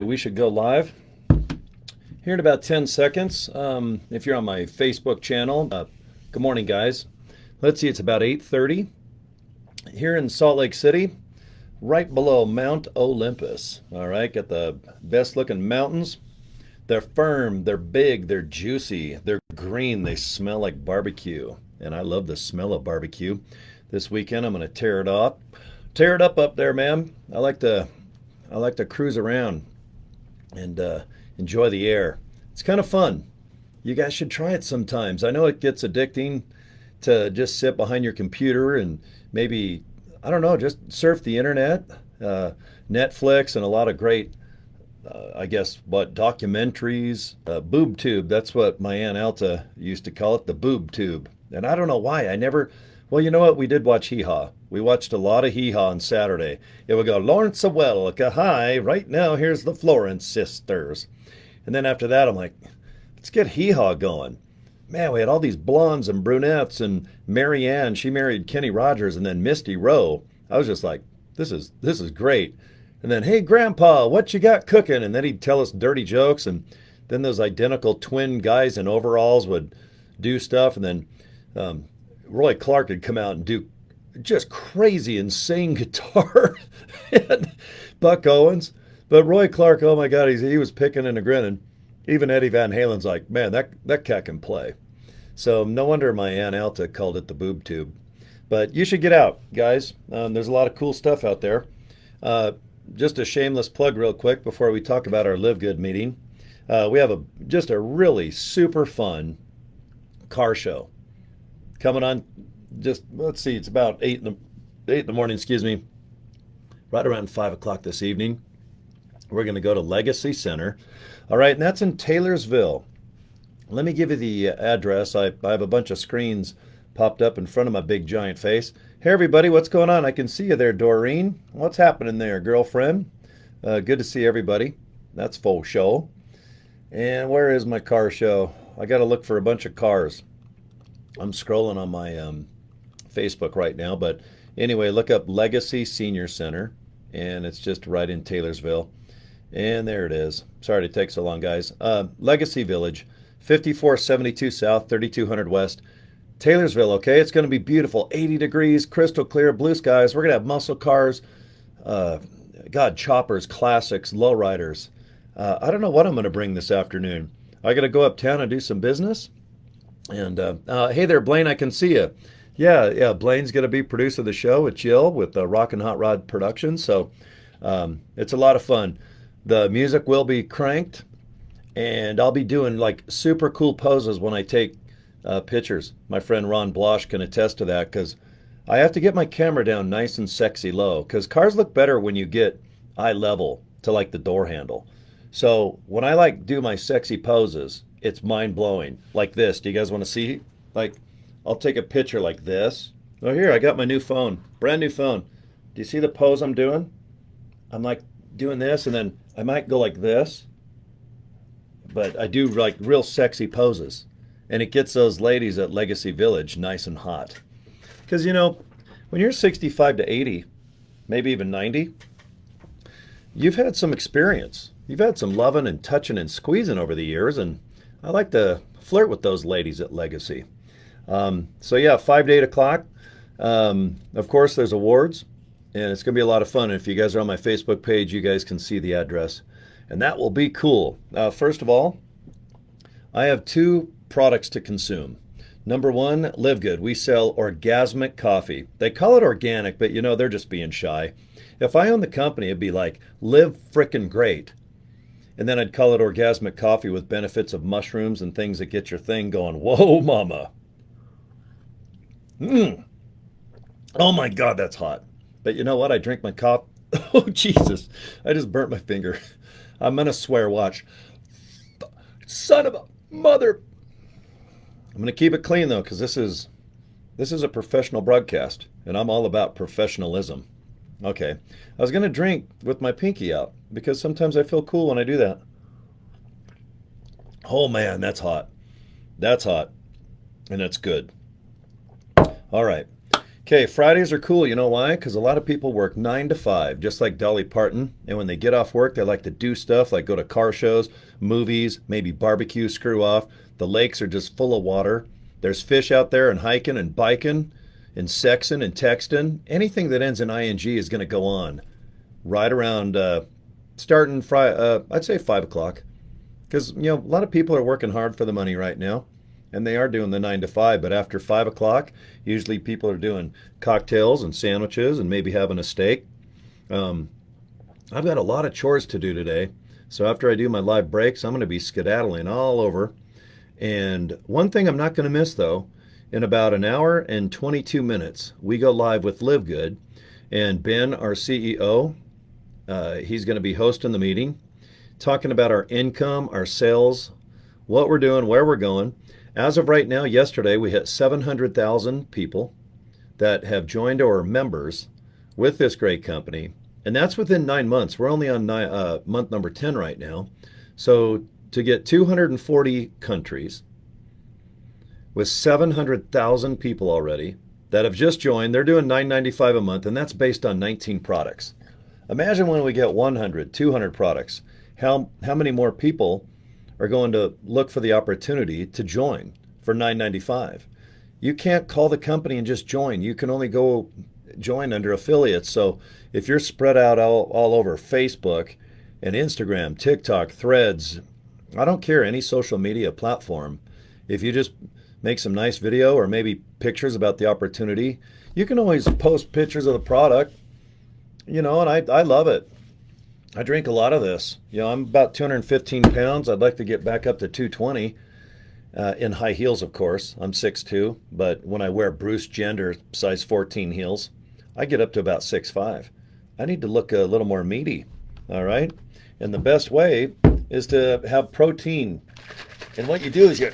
We should go live here in about 10 seconds. If you're on my Facebook channel, good morning, guys. Let's see, it's about 8:30 here in Salt Lake City, right below Mount Olympus. All right, got the best looking mountains. They're firm, they're big, they're juicy, they're green, they smell like barbecue. And I love the smell of barbecue. This weekend I'm going to tear it up there, man. I like to cruise around and enjoy the air. It's kind of fun. You guys should try it sometimes. I know it gets addicting to just sit behind your computer and maybe, I don't know, just surf the internet, Netflix, and a lot of great, documentaries. Boob tube, that's what my Aunt Alta used to call it, the boob tube. And I don't know why. Well, you know what? We did watch Hee Haw. We watched a lot of Hee Haw on Saturday. It would go, Lawrence Welka, hi, right now here's the Florence sisters. And then after that, I'm like, let's get Hee Haw going. Man, we had all these blondes and brunettes, and Mary Ann, she married Kenny Rogers, and then Misty Rowe. I was just like, this is great. And then, hey, Grandpa, what you got cooking? And then he'd tell us dirty jokes, and then those identical twin guys in overalls would do stuff, and then Roy Clark would come out and do just crazy, insane guitar. And Buck Owens. But Roy Clark, oh my God, he was picking and a grinning. Even Eddie Van Halen's like, man, that cat can play. So no wonder my Aunt Alta called it the boob tube. But you should get out, guys. There's a lot of cool stuff out there. Just a shameless plug real quick before we talk about our LiveGood meeting. We have just a really super fun car show coming on. Just let's see, it's about 8 in the morning, right around 5 o'clock this evening. We're going to go to Legacy Center. All right, and that's in Taylorsville. Let me give you the address. I have a bunch of screens popped up in front of my big giant face. Hey everybody, what's going on? I can see you there, Doreen. What's happening there, girlfriend? Good to see everybody. That's full show. And where is my car show? I got to look for a bunch of cars. I'm scrolling on my Facebook right now, but anyway, look up Legacy Senior Center, and it's just right in Taylorsville. And there it is. Sorry to take so long, guys. Legacy Village, 5472 South, 3200 West, Taylorsville. Okay, it's going to be beautiful. 80 degrees, crystal clear, blue skies. We're going to have muscle cars, choppers, classics, lowriders. I don't know what I'm going to bring this afternoon. I got to go uptown and do some business. And hey there, Blaine, I can see you. Yeah, Blaine's going to be producer of the show with Jill with Rockin' Hot Rod Productions. So it's a lot of fun. The music will be cranked, and I'll be doing like super cool poses when I take pictures. My friend Ron Blosh can attest to that because I have to get my camera down nice and sexy low because cars look better when you get eye level to like the door handle. So when I like do my sexy poses, it's mind blowing. Like this. Do you guys want to see? Like, I'll take a picture like this. Oh, here, I got my new phone, brand new phone. Do you see the pose I'm doing? I'm like doing this, and then I might go like this. But I do like real sexy poses. And it gets those ladies at Legacy Village nice and hot. Because, when you're 65 to 80, maybe even 90, you've had some experience. You've had some loving and touching and squeezing over the years, and I like to flirt with those ladies at Legacy. 5 to 8 o'clock. Of course, there's awards, and it's going to be a lot of fun. And if you guys are on my Facebook page, you guys can see the address, and that will be cool. First of all, I have 2 products to consume. Number 1, LiveGood. We sell orgasmic coffee. They call it organic, but they're just being shy. If I owned the company, it'd be like Live Frickin' Great. And then I'd call it orgasmic coffee with benefits of mushrooms and things that get your thing going. Whoa, mama. Oh my God, that's hot. But you know what? I drink my coffee. Oh, Jesus. I just burnt my finger. I'm going to swear, watch. Son of a mother. I'm going to keep it clean, though, because this is a professional broadcast, and I'm all about professionalism. Okay. I was going to drink with my pinky out, because sometimes I feel cool when I do that. Oh, man, that's hot. That's hot. And that's good. All right. Okay, Fridays are cool. You know why? Because a lot of people work 9 to 5, just like Dolly Parton. And when they get off work, they like to do stuff like go to car shows, movies, maybe barbecue, screw off. The lakes are just full of water. There's fish out there and hiking and biking and sexing and texting. Anything that ends in ing is going to go on right around starting I'd say 5 o'clock. Because a lot of people are working hard for the money right now, and they are doing the 9 to 5. But after 5 o'clock, usually people are doing cocktails and sandwiches and maybe having a steak. Um, I've got a lot of chores to do today, so after I do my live breaks, I'm going to be skedaddling all over. And one thing I'm not going to miss though, in about an hour and 22 minutes, we go live with LiveGood, and Ben, our CEO, he's going to be hosting the meeting, talking about our income, our sales, what we're doing, where we're going. As of right now, yesterday, we hit 700,000 people that have joined or are members with this great company. And that's within 9 months. We're only on month number 10 right now. So to get 240 countries with 700,000 people already that have just joined, they're doing $9.95 a month, and that's based on 19 products. Imagine when we get 100, 200 products, how many more people are going to look for the opportunity to join for $9.95. You can't call the company and just join. You can only go join under affiliates. So if you're spread out all over Facebook and Instagram, TikTok, Threads, I don't care, any social media platform, if you just make some nice video or maybe pictures about the opportunity, you can always post pictures of the product, and I love it. I drink a lot of this. I'm about 215 pounds. I'd like to get back up to 220 in high heels, of course. I'm 6'2", but when I wear Bruce Jenner size 14 heels, I get up to about 6'5". I need to look a little more meaty, all right? And the best way is to have protein. And what you do is you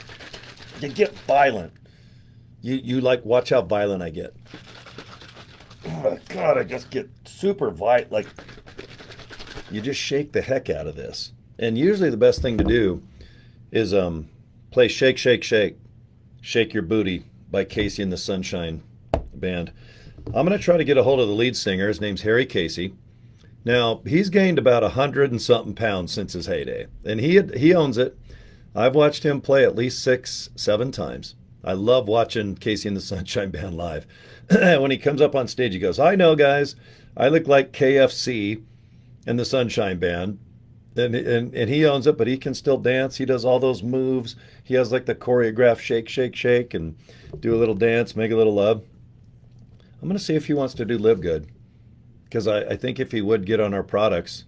get violent. You like, watch how violent I get. Oh my God, I just get super violent. Like, you just shake the heck out of this. And usually the best thing to do is play Shake, Shake, Shake. Shake Your Booty by Casey and the Sunshine Band. I'm going to try to get a hold of the lead singer. His name's Harry Casey. Now, he's gained about 100 and something pounds since his heyday. And he owns it. I've watched him play at least 6, 7 times. I love watching Casey and the Sunshine Band live. When he comes up on stage, he goes, "I know, guys, I look like KFC and the Sunshine Band," and he owns it, but he can still dance. He does all those moves. He has like the choreographed shake, shake, shake, and do a little dance, make a little love. I'm going to see if he wants to do LiveGood, because I think if he would get on our products,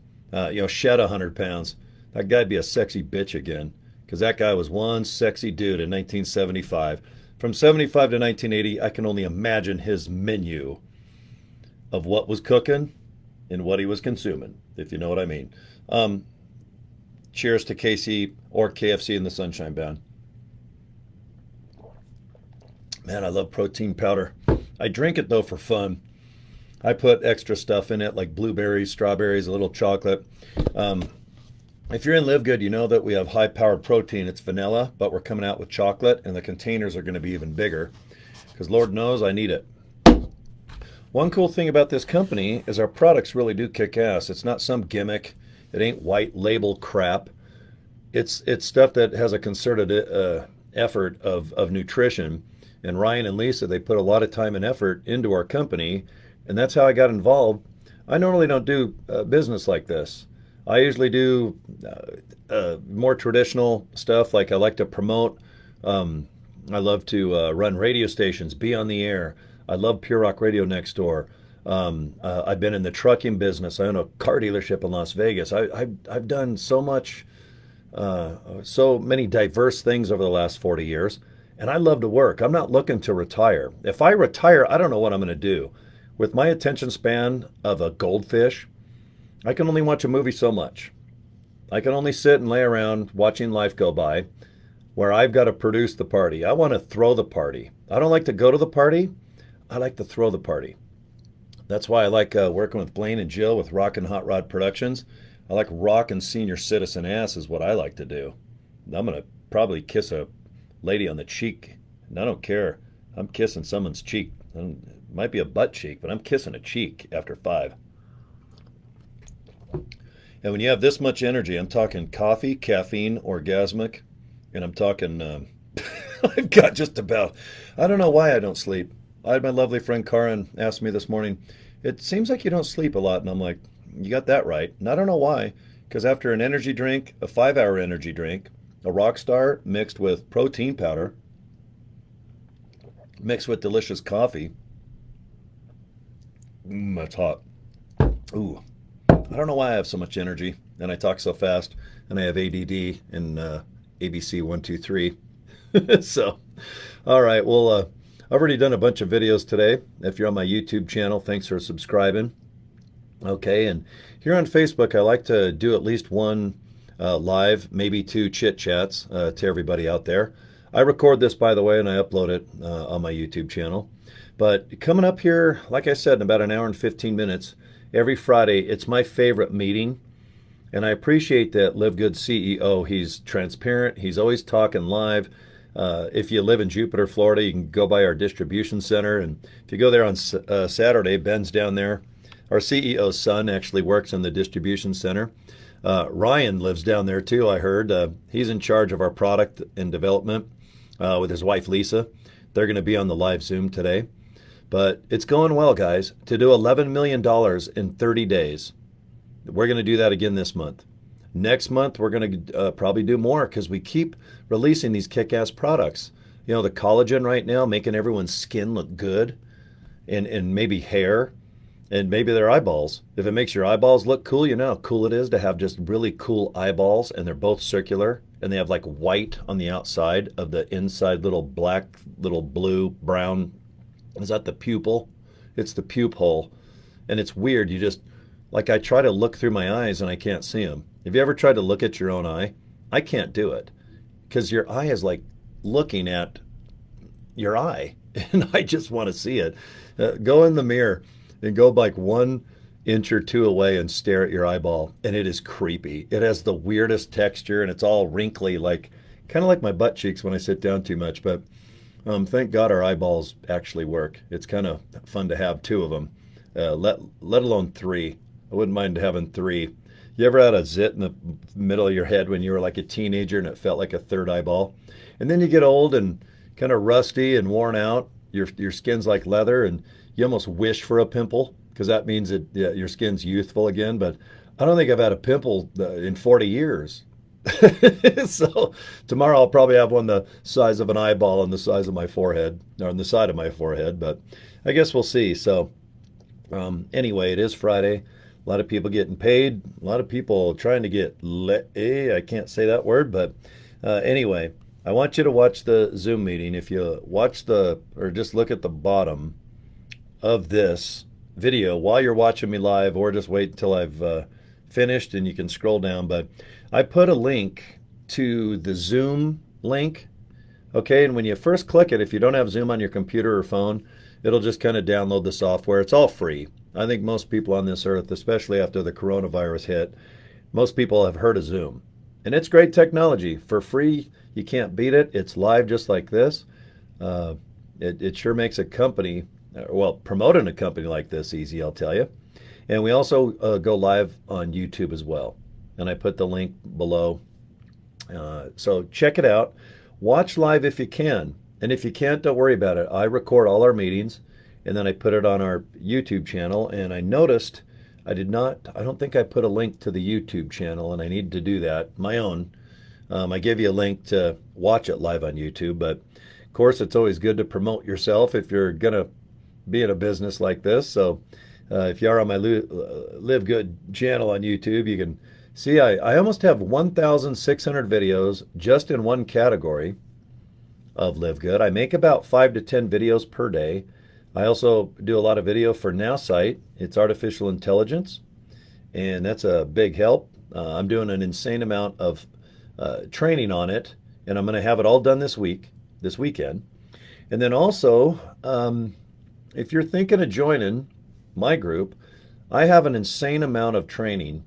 shed 100 pounds, that guy'd be a sexy bitch again, because that guy was one sexy dude in 1975. From 75 to 1980, I can only imagine his menu of what was cooking and what he was consuming, if you know what I mean. Cheers to Casey or KFC and the Sunshine Band. Man, I love protein powder. I drink it, though, for fun. I put extra stuff in it, like blueberries, strawberries, a little chocolate. If you're in LiveGood, you know that we have high-powered protein. It's vanilla, but we're coming out with chocolate, and the containers are going to be even bigger, because Lord knows I need it. One cool thing about this company is our products really do kick ass. It's not some gimmick. It ain't white label crap. It's stuff that has a concerted effort of nutrition. And Ryan and Lisa, they put a lot of time and effort into our company, and that's how I got involved. I normally don't do business like this. I usually do more traditional stuff, like I like to promote. I love to run radio stations, be on the air. I love Pure Rock Radio next door. I've been in the trucking business. I own a car dealership in Las Vegas. I've done so much, so many diverse things over the last 40 years, and I love to work. I'm not looking to retire. If I retire, I don't know what I'm going to do. With my attention span of a goldfish, I can only watch a movie so much. I can only sit and lay around watching life go by, where I've got to produce the party. I want to throw the party. I don't like to go to the party. I like to throw the party. That's why I like working with Blaine and Jill with Rockin' Hot Rod Productions. I like rockin' senior citizen ass is what I like to do. I'm going to probably kiss a lady on the cheek, and I don't care. I'm kissing someone's cheek. It might be a butt cheek, but I'm kissing a cheek after 5. And when you have this much energy, I'm talking coffee, caffeine, orgasmic, and I'm talking, I've got just about, I don't know why I don't sleep. I had my lovely friend Karin ask me this morning, it seems like you don't sleep a lot. And I'm like, you got that right. And I don't know why, because after an energy drink, a 5-hour energy drink, a Rockstar mixed with protein powder, mixed with delicious coffee, that's hot. Ooh. I don't know why I have so much energy and I talk so fast and I have ADD and ABC 123. So, all right. Well, I've already done a bunch of videos today. If you're on my YouTube channel, thanks for subscribing. Okay. And here on Facebook, I like to do at least one live, maybe 2 chit chats to everybody out there. I record this, by the way, and I upload it on my YouTube channel. But coming up here, like I said, in about an hour and 15 minutes, every Friday, it's my favorite meeting. And I appreciate that LiveGood CEO. He's transparent. He's always talking live. If you live in Jupiter, Florida, you can go by our distribution center. And if you go there on Saturday, Ben's down there. Our CEO's son actually works in the distribution center. Ryan lives down there too, I heard. He's in charge of our product and development with his wife, Lisa. They're going to be on the live Zoom today. But it's going well, guys. To do $11 million in 30 days. We're going to do that again this month. Next month, we're going to probably do more because we keep releasing these kick-ass products. You know, the collagen right now, making everyone's skin look good, and maybe hair, and maybe their eyeballs. If it makes your eyeballs look cool, you know how cool it is to have just really cool eyeballs, and they're both circular, and they have like white on the outside of the inside little black, little blue, brown. Is that the pupil? It's the pupe hole. And it's weird. You just, like I try to look through my eyes and I can't see them. Have you ever tried to look at your own eye? I can't do it because your eye is like looking at your eye and I just want to see it. Go in the mirror and go like 1 inch or 2 away and stare at your eyeball. And it is creepy. It has the weirdest texture and it's all wrinkly, like kind of like my butt cheeks when I sit down too much. But thank God our eyeballs actually work. It's kind of fun to have 2 of them, let alone 3. I wouldn't mind having 3. You ever had a zit in the middle of your head when you were like a teenager and it felt like a 3rd eyeball? And then you get old and kind of rusty and worn out. Your skin's like leather and you almost wish for a pimple because that means that your skin's youthful again. But I don't think I've had a pimple in 40 years. So tomorrow I'll probably have one the size of an eyeball on the size of my forehead, or on the side of my forehead, but I guess we'll see. So anyway, it is Friday. A lot of people getting paid. A lot of people trying to get I can't say that word, but anyway, I want you to watch the Zoom meeting. If you watch or just look at the bottom of this video while you're watching me live, or just wait until I've finished and you can scroll down. But I put a link to the Zoom link. Okay, and when you first click it, if you don't have Zoom on your computer or phone, it'll just kind of download the software. It's all free. I think most people on this earth, especially after the coronavirus hit, most people have heard of Zoom. And it's great technology. For free, you can't beat it. It's live just like this. It sure makes a company, well, promoting a company like this easy, I'll tell you. And we also go live on YouTube as well. And I put the link below. So check it out. Watch live if you can. And if you can't, don't worry about it. I record all our meetings, and then I put it on our YouTube channel. And I noticed I don't think I put a link to the YouTube channel, and I need to do that, my own. I gave you a link to watch it live on YouTube. But, of course, it's always good to promote yourself if you're going to be in a business like this. So if you are on my LiveGood channel on YouTube, you can see I almost have 1,600 videos just in one category of LiveGood. I make about 5 to 10 videos per day. I also do a lot of video for Nowsite. It's artificial intelligence, and that's a big help. I'm doing an insane amount of training on it, and I'm going to have it all done this weekend. And then also, if you're thinking of joining my group, I have an insane amount of training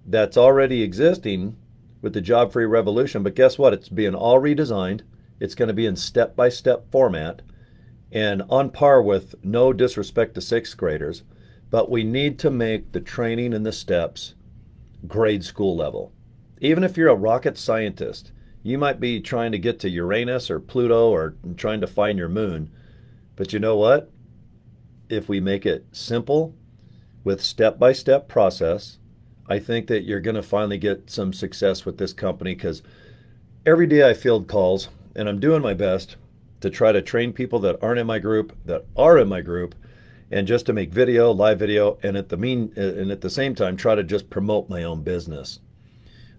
that's already existing with the Job Free Revolution. But guess what? It's being all redesigned. It's going to be in step-by-step format. and on par with, no disrespect to sixth graders, but we need to make the training and the steps grade school level. Even if you're a rocket scientist, you might be trying to get to Uranus or Pluto or trying to find your moon. But you know what? If we make it simple with step-by-step process, I think that you're going to finally get some success with this company, because every day I field calls and I'm doing my best to try to train people that aren't in my group, that are in my group, and just to make video, live video, and at the same time try to just promote my own business.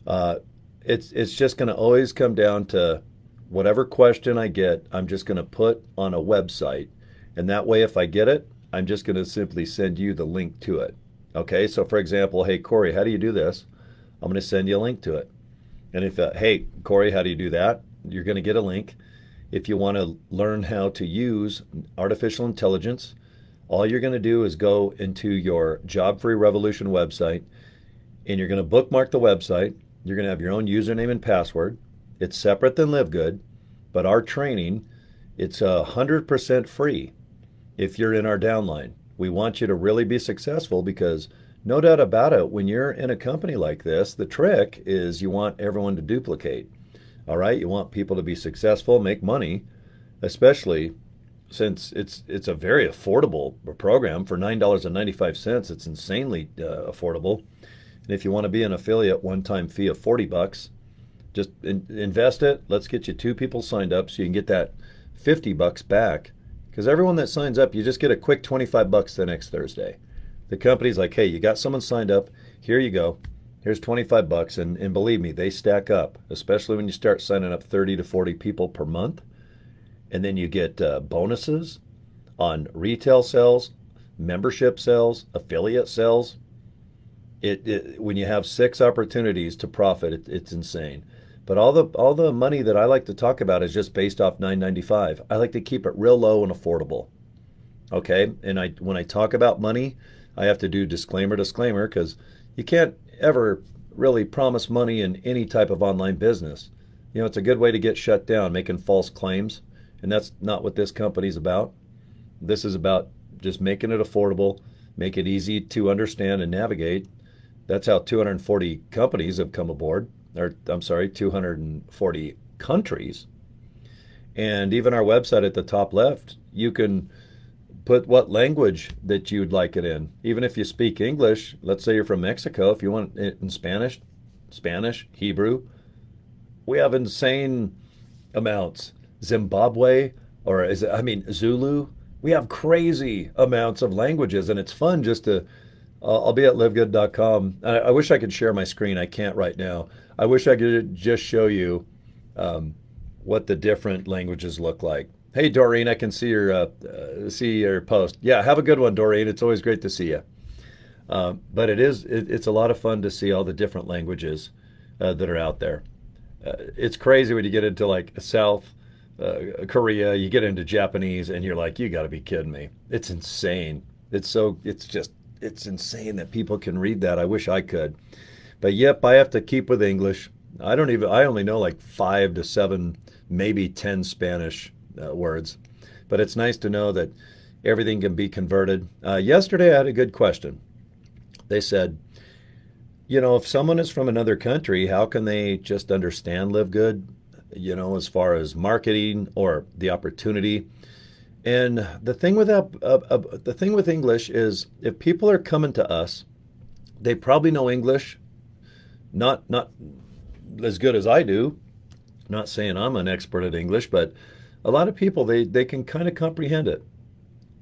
Uh, it's just going to always come down to whatever question I get, I'm just going to put on a website, and that way, if I get it, I'm just going to simply send you the link to it. Okay, so for example, hey Cory, how do you do this? I'm going to send you a link to it. And if hey Cory, how do you do that? You're going to get a link. If you want to learn how to use artificial intelligence, all you're going to do is go into your Job Free Revolution website, and you're going to bookmark the website. You're going to have your own username and password. It's separate than LiveGood, but our training, it's 100% free if you're in our downline. We want you to really be successful, because no doubt about it, when you're in a company like this, the trick is you want everyone to duplicate. All right, you want people to be successful, make money, especially since it's a very affordable program for $9.95. It's insanely affordable. And if you want to be an affiliate, one-time fee of $40, just invest it. Let's get you 2 people signed up so you can get that $50 back. Because everyone that signs up, you just get a quick $25 the next Thursday. The company's like, hey, you got someone signed up. Here you go. Here's $25. And believe me, they stack up, especially when you start signing up 30 to 40 people per month. And then you get bonuses on retail sales, membership sales, affiliate sales. When you have 6 opportunities to profit, it's insane. But all the money that I like to talk about is just based off $9.95. I like to keep it real low and affordable. Okay? And when I talk about money, I have to do disclaimer, because you can't ever really promise money in any type of online business. You know, it's a good way to get shut down, making false claims. And that's not what this company's about. This is about just making it affordable, make it easy to understand and navigate. That's how 240 companies have come aboard. Or, I'm sorry, 240 countries. And even our website at the top left, you can put what language that you'd like it in. Even if you speak English, let's say you're from Mexico, if you want it in Spanish, Hebrew, we have insane amounts. Zimbabwe, Zulu. We have crazy amounts of languages, and it's fun just to. I'll be at livegood.com. I wish I could share my screen. I can't right now. I wish I could just show you what the different languages look like. Hey, Doreen, I can see your post. Yeah, have a good one, Doreen. It's always great to see you. But it's a lot of fun to see all the different languages that are out there. It's crazy when you get into like South Korea, you get into Japanese, and you're like, you got to be kidding me. It's insane. It's insane that people can read that. I wish I could. But yep, I have to keep with English. I only know like 5 to 7, maybe 10 Spanish words. But it's nice to know that everything can be converted. Yesterday I had a good question. They said, if someone is from another country, how can they just understand LiveGood, as far as marketing or the opportunity? And the thing with English is, if people are coming to us, they probably know English, not as good as I do. Not saying I'm an expert at English, but a lot of people, they can kind of comprehend it.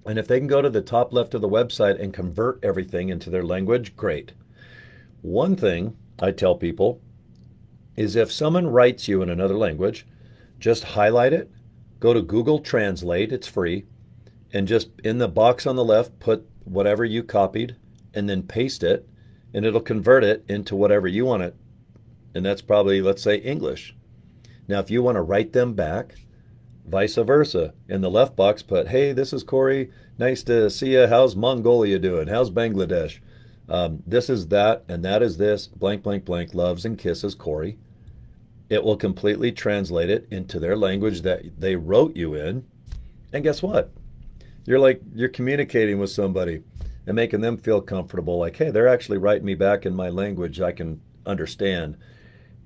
And if they can go to the top left of the website and convert everything into their language, great. One thing I tell people is, if someone writes you in another language, just highlight it, go to Google Translate, it's free, and just in the box on the left, put whatever you copied and then paste it, and it'll convert it into whatever you want it. And that's probably, let's say, English. Now, if you want to write them back, vice versa, in the left box, put, hey, this is Cory. Nice to see you. How's Mongolia doing? How's Bangladesh? This is that, and that is this, blank, blank, blank, loves and kisses, Cory. It will completely translate it into their language that they wrote you in, And guess what? You're communicating with somebody and making them feel comfortable, like, hey, they're actually writing me back in my language I can understand.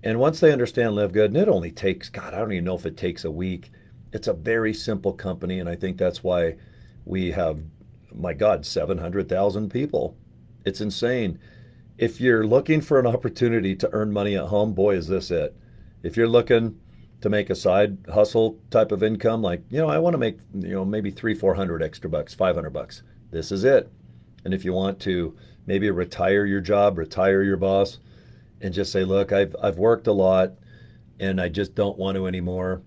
And once they understand Live Good, and it only takes, God, I don't even know if it takes a week. It's a very simple company, and I think that's why we have, my God, 700,000 people. It's insane. If you're looking for an opportunity to earn money at home, boy, is this it. If you're looking to make a side hustle type of income, like, I want to make, maybe 300, 400 extra bucks, $500, this is it. And if you want to maybe retire your job, retire your boss, and just say, look, I've worked a lot and I just don't want to anymore.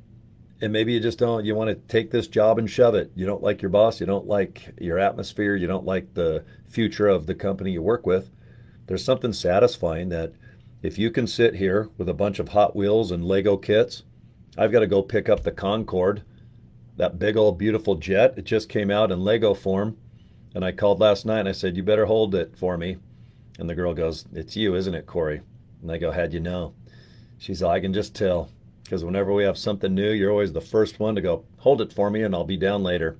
And maybe you just don't, you want to take this job and shove it. You don't like your boss, you don't like your atmosphere, you don't like the future of the company you work with. There's something satisfying that if you can sit here with a bunch of Hot Wheels and Lego kits, I've got to go pick up the Concorde, that big old beautiful jet. It just came out in Lego form. And I called last night and I said, you better hold it for me. And the girl goes, it's you, isn't it, Cory? And I go, how'd you know? She's like, I can just tell. Because whenever we have something new, you're always the first one to go, hold it for me and I'll be down later.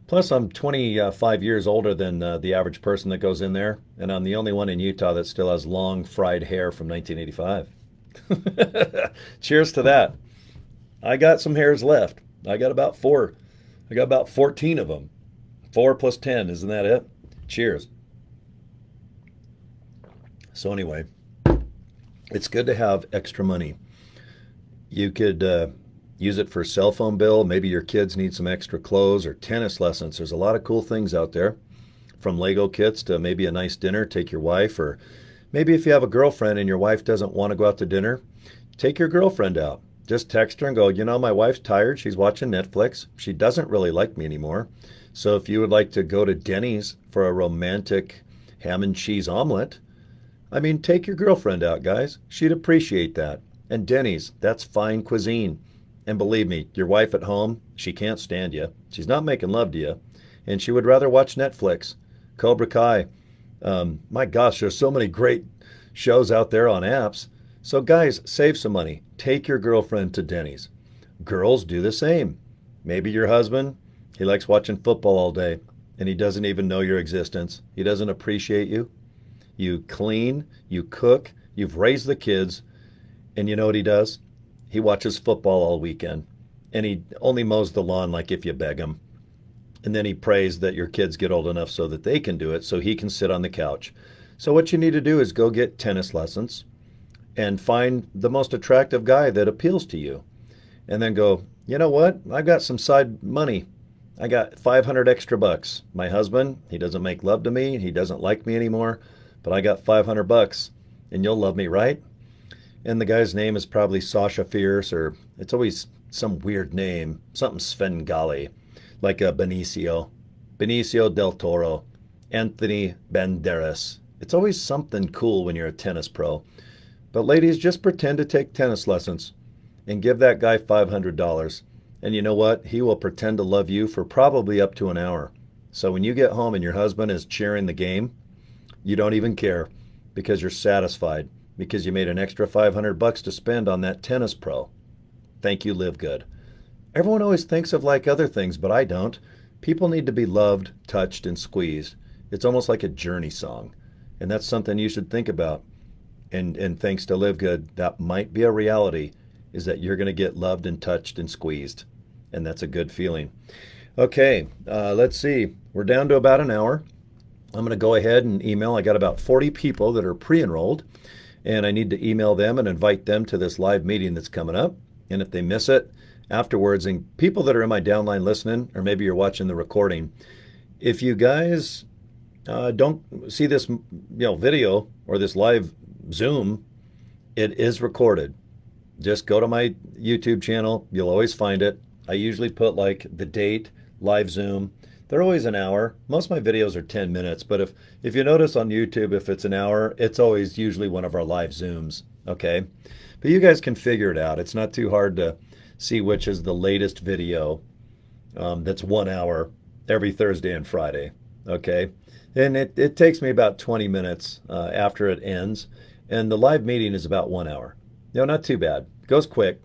Plus, I'm 25 years older than the average person that goes in there. And I'm the only one in Utah that still has long fried hair from 1985. Cheers to that. I got some hairs left. I got about 14 of them. 4 plus 10, isn't that it? Cheers. So anyway, it's good to have extra money. You could use it for a cell phone bill. Maybe your kids need some extra clothes or tennis lessons. There's a lot of cool things out there, from Lego kits to maybe a nice dinner. Take your wife, or maybe if you have a girlfriend and your wife doesn't want to go out to dinner, take your girlfriend out. Just text her and go, my wife's tired. She's watching Netflix. She doesn't really like me anymore. So if you would like to go to Denny's for a romantic ham and cheese omelet, take your girlfriend out, guys. She'd appreciate that. And Denny's, that's fine cuisine. And believe me, your wife at home, she can't stand you. She's not making love to you. And she would rather watch Netflix. Cobra Kai. My gosh, there's so many great shows out there on apps. So guys, save some money. Take your girlfriend to Denny's. Girls, do the same. Maybe your husband, he likes watching football all day and he doesn't even know your existence. He doesn't appreciate you. You clean, you cook, you've raised the kids, and you know what he does? He watches football all weekend, and he only mows the lawn like if you beg him. And then he prays that your kids get old enough so that they can do it, so he can sit on the couch. So what you need to do is go get tennis lessons and find the most attractive guy that appeals to you. And then go, you know what? I've got some side money. I got 500 extra bucks. My husband, he doesn't make love to me. He doesn't like me anymore, but I got 500 bucks and you'll love me, right? And the guy's name is probably Sasha Fierce, or it's always some weird name, something Svengali, like a Benicio del Toro, Anthony Banderas. It's always something cool when you're a tennis pro. But ladies, just pretend to take tennis lessons and give that guy $500. And you know what? He will pretend to love you for probably up to an hour. So when you get home and your husband is cheering the game, you don't even care because you're satisfied because you made an extra 500 bucks to spend on that tennis pro. Thank you, Live Good. Everyone always thinks of like other things, but I don't. People need to be loved, touched, and squeezed. It's almost like a Journey song. And that's something you should think about. And thanks to Live Good, that might be a reality, is that you're going to get loved and touched and squeezed. And that's a good feeling. Okay, let's see. We're down to about an hour. I'm going to go ahead and email. I got about 40 people that are pre-enrolled, and I need to email them and invite them to this live meeting that's coming up. And if they miss it afterwards, and people that are in my downline listening, or maybe you're watching the recording, if you guys don't see this video or this live Zoom, it is recorded. Just go to my YouTube channel. You'll always find it. I usually put like the date, live Zoom. They're always an hour. Most of my videos are 10 minutes, but if you notice on YouTube, if it's an hour, it's always usually one of our live Zooms, okay? But you guys can figure it out. It's not too hard to see which is the latest video that's 1 hour every Thursday and Friday, okay? And it takes me about 20 minutes after it ends, and the live meeting is about 1 hour. Not too bad. It goes quick.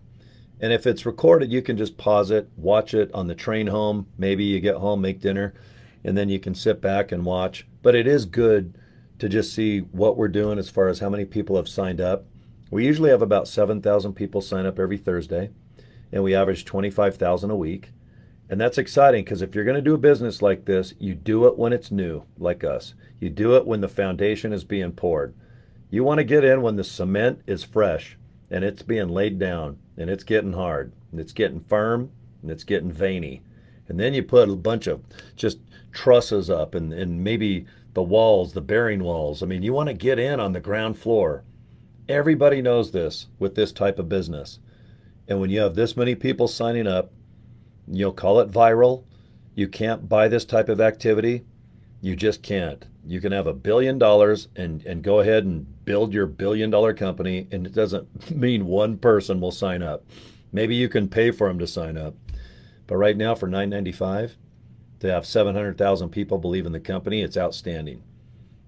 And if it's recorded, you can just pause it, watch it on the train home. Maybe you get home, make dinner, and then you can sit back and watch. But it is good to just see what we're doing as far as how many people have signed up. We usually have about 7,000 people sign up every Thursday, and we average 25,000 a week. And that's exciting because if you're going to do a business like this, you do it when it's new, like us. You do it when the foundation is being poured. You want to get in when the cement is fresh and it's being laid down and it's getting hard and it's getting firm and it's getting veiny. And then you put a bunch of just trusses up and maybe the walls, the bearing walls. I mean, you want to get in on the ground floor. Everybody knows this with this type of business. And when you have this many people signing up, you'll call it viral. You can't buy this type of activity. You just can't. You can have $1 billion and go ahead and build your $1 billion company, and it doesn't mean one person will sign up. Maybe you can pay for them to sign up. But right now, for $9.95, to have 700,000 people believe in the company, it's outstanding.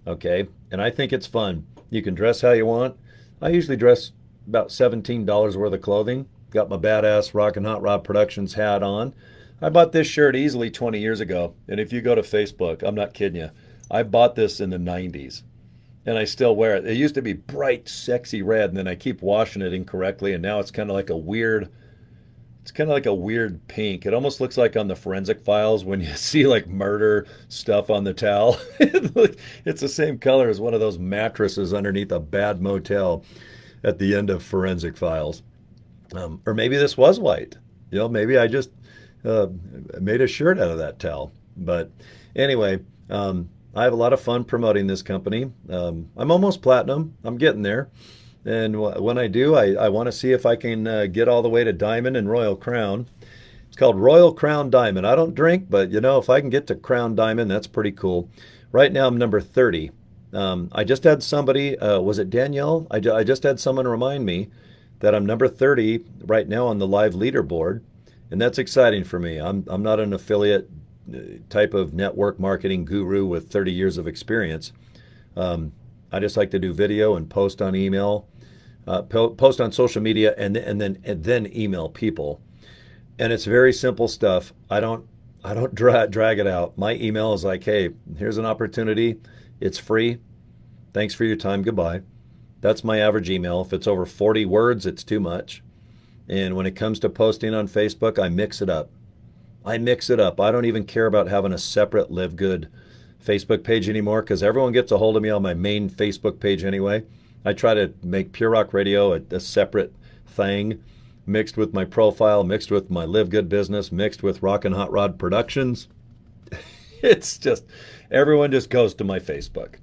Okay? And I think it's fun. You can dress how you want. I usually dress about $17 worth of clothing. Got my badass Rockin' Hot Rod Productions hat on. I bought this shirt easily 20 years ago. And if you go to Facebook, I'm not kidding you, I bought this in the 90s. And I still wear it. It used to be bright, sexy red, and then I keep washing it incorrectly, and now it's kind of like a weird pink. It almost looks like on the forensic files when you see like murder stuff on the towel. It's the same color as one of those mattresses underneath a bad motel at the end of forensic files. Or maybe this was white. Maybe I just made a shirt out of that towel. But anyway, I have a lot of fun promoting this company. I'm almost platinum. I'm getting there. And when I do, I want to see if I can get all the way to Diamond and Royal Crown. It's called Royal Crown Diamond. I don't drink, but if I can get to Crown Diamond, that's pretty cool. Right now, I'm number 30. I just had somebody, was it Danielle? I just had someone remind me that I'm number 30 right now on the live leaderboard. And that's exciting for me. I'm not an affiliate type of network marketing guru with 30 years of experience. I just like to do video and post on email, post on social media, and then email people. And it's very simple stuff. I don't drag it out. My email is like, hey, here's an opportunity. It's free. Thanks for your time. Goodbye. That's my average email. If it's over 40 words, it's too much. And when it comes to posting on Facebook, I mix it up. I don't even care about having a separate LiveGood Facebook page anymore because everyone gets a hold of me on my main Facebook page anyway. I try to make Pure Rock Radio a separate thing, mixed with my profile, mixed with my LiveGood business, mixed with Rockin' Hot Rod Productions. It's just, everyone just goes to my Facebook.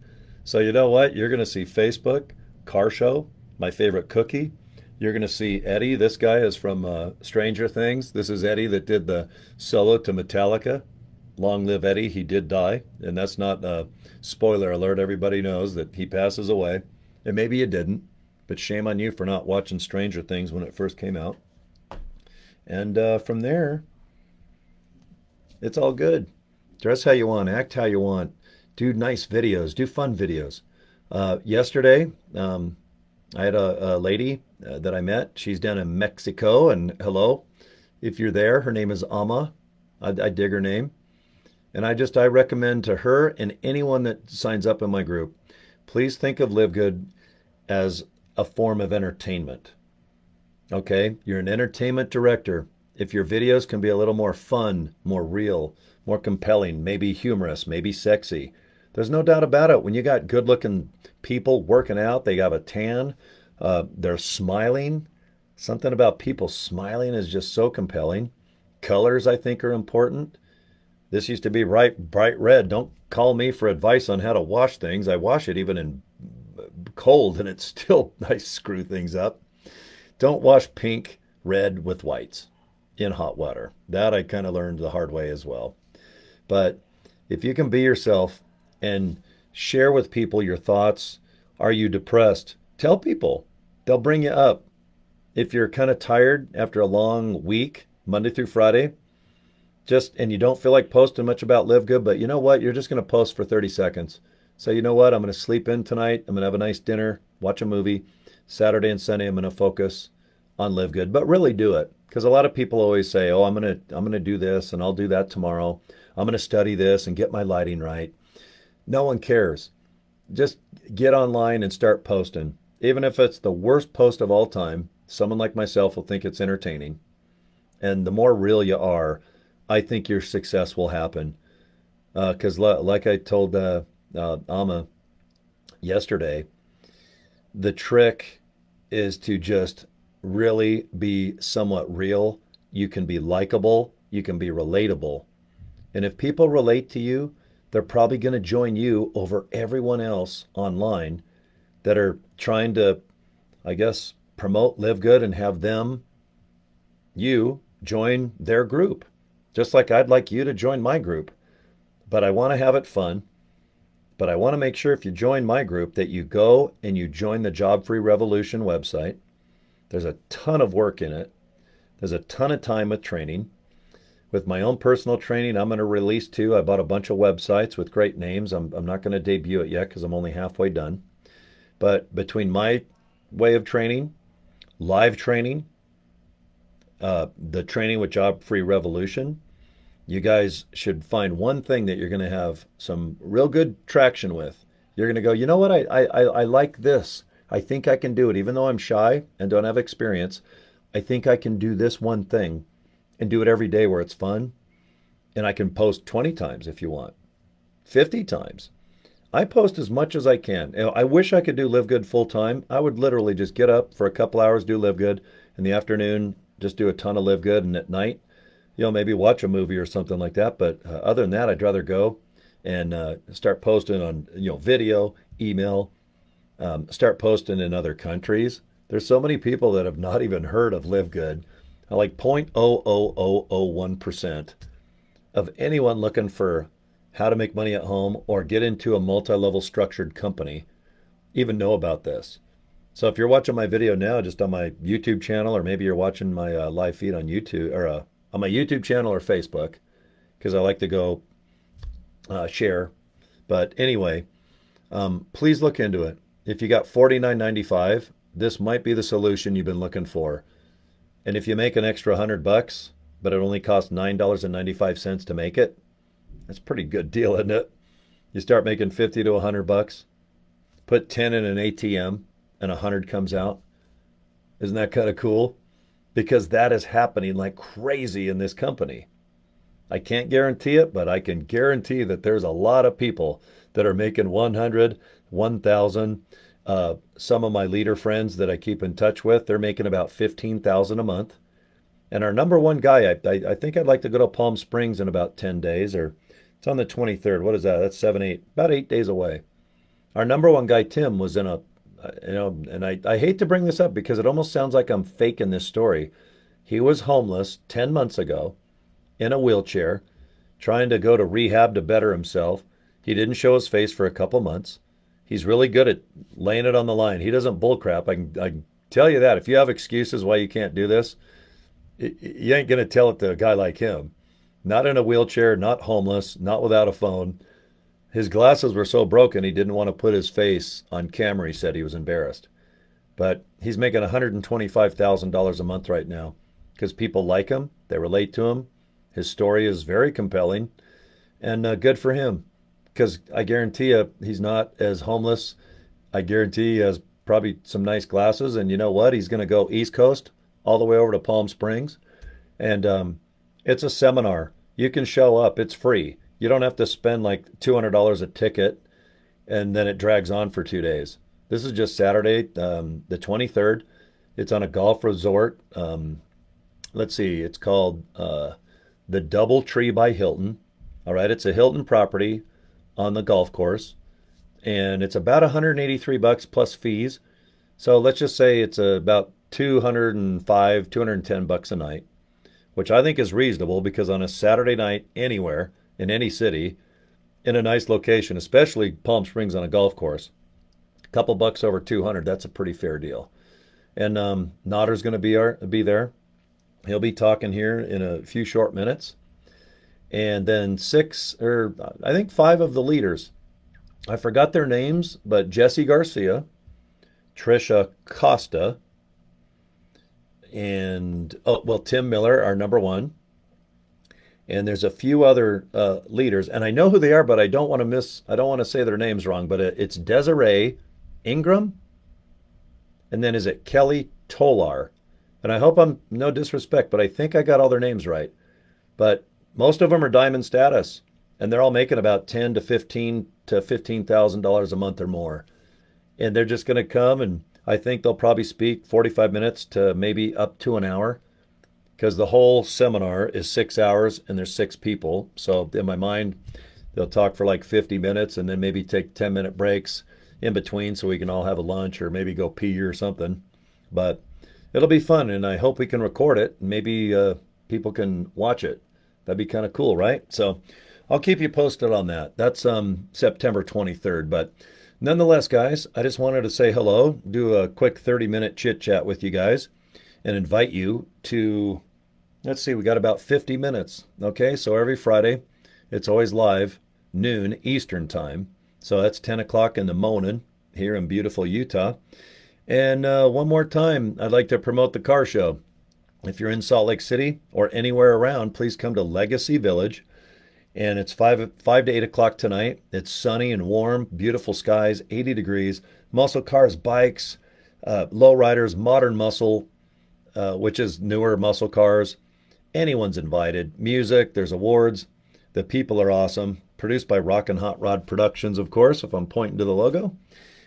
So you know what? You're going to see Facebook, Car Show, my favorite cookie. You're going to see Eddie. This guy is from Stranger Things. This is Eddie that did the solo to Metallica. Long live Eddie. He did die. And that's not a spoiler alert. Everybody knows that he passes away. And maybe you didn't. But shame on you for not watching Stranger Things when it first came out. And from there, it's all good. Dress how you want. Act how you want. Do nice videos. Do fun videos. Yesterday, I had a lady that I met. She's down in Mexico. And hello, if you're there, her name is Ama. I dig her name. And I recommend to her and anyone that signs up in my group, please think of LiveGood as a form of entertainment. Okay? You're an entertainment director. If your videos can be a little more fun, more real, more compelling, maybe humorous, maybe sexy, there's no doubt about it. When you got good-looking people working out, they have a tan, they're smiling. Something about people smiling is just so compelling. Colors, I think, are important. This used to be bright red. Don't call me for advice on how to wash things. I wash it even in cold, and it's still, I screw things up. Don't wash pink, red with whites in hot water. That I kind of learned the hard way as well. But if you can be yourself and share with people your thoughts, are you depressed? Tell people. They'll bring you up. If you're kind of tired after a long week, Monday through Friday, and you don't feel like posting much about LiveGood, but you know what? You're just going to post for 30 seconds. So you know what? I'm going to sleep in tonight. I'm going to have a nice dinner, watch a movie. Saturday and Sunday, I'm going to focus on Live Good, but really do it. Because a lot of people always say, "Oh, I'm gonna do this and I'll do that tomorrow. I'm gonna study this and get my lighting right." No one cares. Just get online and start posting. Even if it's the worst post of all time, someone like myself will think it's entertaining. And the more real you are, I think your success will happen. Because, like I told Amma yesterday, the trick is to just really be somewhat real. You can be likable, you can be relatable. And if people relate to you, they're probably going to join you over everyone else online that are trying to, I guess, promote Live Good and have them, you, join their group. Just like I'd like you to join my group. But I want to have it fun. But I want to make sure if you join my group that you go and you join the Job Free Revolution website. There's a ton of work in it. There's a ton of time with training. With my own personal training, I'm going to release too. I bought a bunch of websites with great names. I'm not going to debut it yet because I'm only halfway done. But between my way of training, live training, the training with Job Free Revolution, you guys should find one thing that you're going to have some real good traction with. You're going to go, you know what? I like this. I think I can do it. Even though I'm shy and don't have experience, I think I can do this one thing and do it every day where it's fun. And I can post 20 times if you want, 50 times. I post as much as I can. I wish I could do Live Good full time. I would literally just get up for a couple hours, do Live Good. In the afternoon, just do a ton of Live Good. And at night, maybe watch a movie or something like that. But other than that, I'd rather go and start posting on, video, email, start posting in other countries. There's so many people that have not even heard of Live Good. Like 0.00001% of anyone looking for how to make money at home or get into a multi-level structured company even know about this. So if you're watching my video now just on my YouTube channel, or maybe you're watching my live feed on YouTube or on my YouTube channel or Facebook, because I like to go share. But anyway, please look into it. If you got $49.95, this might be the solution you've been looking for. And if you make an extra $100, but it only costs $9.95 to make it, that's a pretty good deal, isn't it? You start making 50 to $100, put 10 in an ATM, and 100 comes out. Isn't that kind of cool? Because that is happening like crazy in this company. I can't guarantee it, but I can guarantee that there's a lot of people that are making 100, 1,000. Some of my leader friends that I keep in touch with, they're making about 15,000 a month. And our number one guy, I think I'd like to go to Palm Springs in about 10 days, or it's on the 23rd. What is that? That's 7, 8, about 8 days away. Our number one guy, Tim, was in a, and I hate to bring this up because it almost sounds like I'm faking this story. He was homeless 10 months ago in a wheelchair, trying to go to rehab to better himself. He didn't show his face for a couple months. He's really good at laying it on the line. He doesn't bullcrap. I can tell you that. If you have excuses why you can't do this, you ain't going to tell it to a guy like him. Not in a wheelchair, not homeless, not without a phone. His glasses were so broken he didn't want to put his face on camera. He said he was embarrassed. But he's making $125,000 a month right now because people like him. They relate to him. His story is very compelling, and good for him. Because I guarantee you, he's not as homeless. I guarantee he has probably some nice glasses. And you know what? He's going to go East Coast all the way over to Palm Springs. And it's a seminar. You can show up. It's free. You don't have to spend like $200 a ticket, and then it drags on for 2 days. This is just Saturday, the 23rd. It's on a golf resort. Let's see. It's called the DoubleTree by Hilton. All right. It's a Hilton property on the golf course, and it's about $183 plus fees. So let's just say it's about $205, $210 a night, which I think is reasonable because on a Saturday night anywhere in any city in a nice location, especially Palm Springs on a golf course, a couple bucks over 200, that's a pretty fair deal. And Nodder's going to be there. He'll be talking here in a few short minutes. And then 5 of the leaders, I forgot their names, but Jesse Garcia, Trisha Costa, and oh well, Tim Miller, our number one, and there's a few other leaders, and I know who they are, but I don't want to say their names wrong, but it's Desiree Ingram, and then is it Kelly Tolar, and I hope I'm no disrespect, but I think I got all their names right. But most of them are diamond status, and they're all making about 10 to 15,000 dollars a month or more, and they're just going to come, and I think they'll probably speak 45 minutes to maybe up to an hour, because the whole seminar is 6 hours and there's six people. So in my mind, they'll talk for like 50 minutes and then maybe take 10-minute breaks in between so we can all have a lunch or maybe go pee or something. But it'll be fun, and I hope we can record it. Maybe people can watch it. That'd be kind of cool, right? So I'll keep you posted on that. That's September 23rd. But nonetheless, guys, I just wanted to say hello, do a quick 30-minute chit chat with you guys, and invite you to, let's see, we got about 50 minutes. Okay, so every Friday, it's always live, noon Eastern time. So that's 10 o'clock in the morning here in beautiful Utah. And one more time, I'd like to promote the car show. If you're in Salt Lake City or anywhere around, please come to Legacy Village. And it's 5 to 8 o'clock tonight. It's sunny and warm, beautiful skies, 80 degrees. Muscle cars, bikes, lowriders, modern muscle, which is newer muscle cars. Anyone's invited. Music, there's awards. The people are awesome. Produced by Rockin' Hot Rod Productions, of course, if I'm pointing to the logo.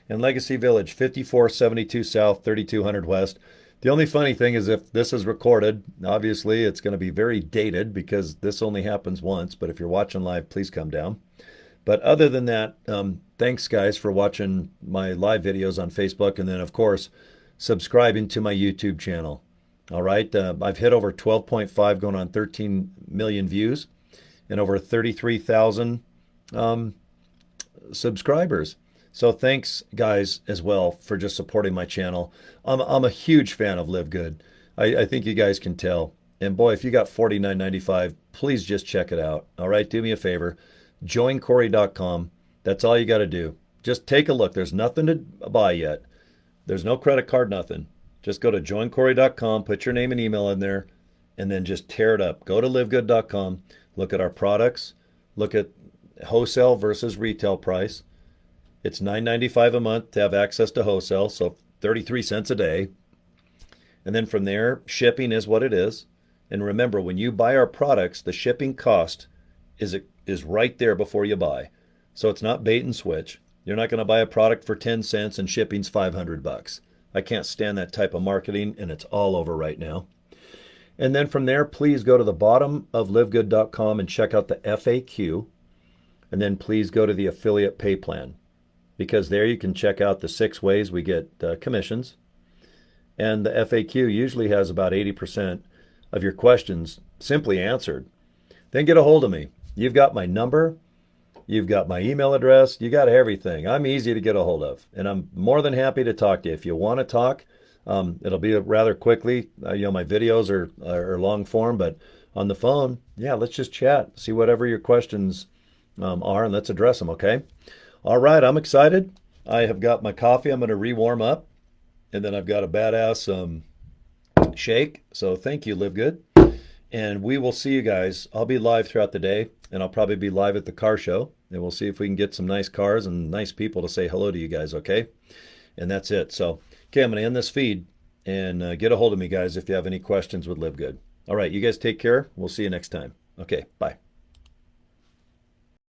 And Legacy Village, 5472 South, 3200 West. The only funny thing is if this is recorded, obviously it's going to be very dated because this only happens once. But if you're watching live, please come down. But other than that, thanks, guys, for watching my live videos on Facebook. And then, of course, subscribing to my YouTube channel. All right. I've hit over 12.5 going on 13 million views and over 33,000 subscribers. So thanks, guys, as well for just supporting my channel. I'm a huge fan of LiveGood. I think you guys can tell. And boy, if you got $49.95, please just check it out. All right, do me a favor. Join Cory.com. That's all you got to do. Just take a look. There's nothing to buy yet. There's no credit card, nothing. Just go to joincory.com, put your name and email in there, and then just tear it up. Go to livegood.com, look at our products, look at wholesale versus retail price. It's $9.95 a month to have access to wholesale, so 33 cents a day. And then from there, shipping is what it is. And remember, when you buy our products, the shipping cost is right there before you buy. So it's not bait and switch. You're not going to buy a product for 10 cents and shipping's $500. I can't stand that type of marketing, and it's all over right now. And then from there, please go to the bottom of livegood.com and check out the FAQ. And then please go to the affiliate pay plan, because there you can check out the 6 ways we get commissions. And the FAQ usually has about 80% of your questions simply answered. Then get a hold of me. You've got my number. You've got my email address. You got everything. I'm easy to get a hold of, and I'm more than happy to talk to you. If you want to talk, it'll be rather quickly. My videos are long form, but on the phone, yeah, let's just chat. See whatever your questions are, and let's address them, okay? All right, I'm excited. I have got my coffee. I'm going to re-warm up, and then I've got a badass shake. So thank you, LiveGood. And we will see you guys. I'll be live throughout the day, and I'll probably be live at the car show. And we'll see if we can get some nice cars and nice people to say hello to you guys, okay? And that's it. So, okay, I'm going to end this feed, and get a hold of me, guys, if you have any questions with LiveGood. All right, you guys take care. We'll see you next time. Okay, bye.